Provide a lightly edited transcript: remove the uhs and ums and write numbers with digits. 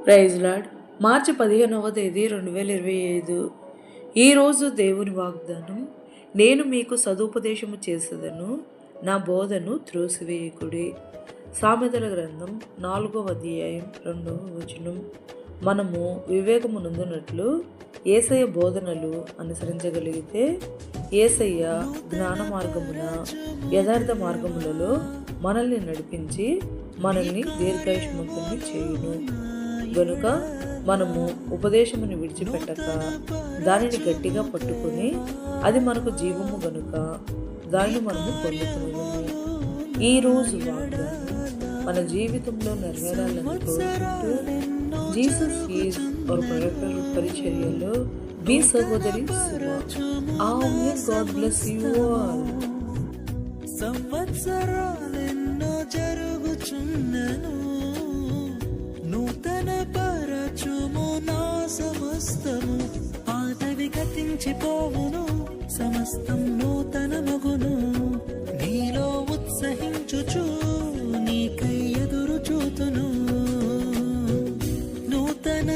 Praise lord. మార్చి 15వ తేదీ 2025. ఈరోజు దేవుని వాగ్దానం, నేను మీకు సదుపదేశము చేసేదను, నా బోధను త్రోసివేయకుడి. సామెతల గ్రంథం 4వ అధ్యాయం 2వ వచనం. మనము వివేకమునందునట్లు యేసయ్య బోధనలు అనుసరించగలిగితే యేసయ్య జ్ఞాన మార్గమున యథార్థ మార్గములలో మనల్ని నడిపించి మనల్ని దీర్ఘాయుష్మంతుల్ని చేయును. గనుక మనము ఉపదేశముని విడిచిపెట్టక దానిని గట్టిగా పట్టుకుని అది మనకు జీవము గనుక దానిని మనము పొందుతున్నాము. ఈరోజు వాగ్దానం మన జీవితంలో నెరవేరాలని కోరుకుంటూ జీసస్ ఈజ్ అవర్ పరిచర్యలో మీ సహోదరి గాడ్ బ్లెస్ యు ఆల్. సంవత్సరాలెన్నో జరుగుచున్నను, నూతన పరచుము నా సమస్తము. పాతవి గతించిపోవును, సమస్తం నూతన మగును. నీలో ఉత్సహించుచు నీకై ఎదురు చూతును. నూతన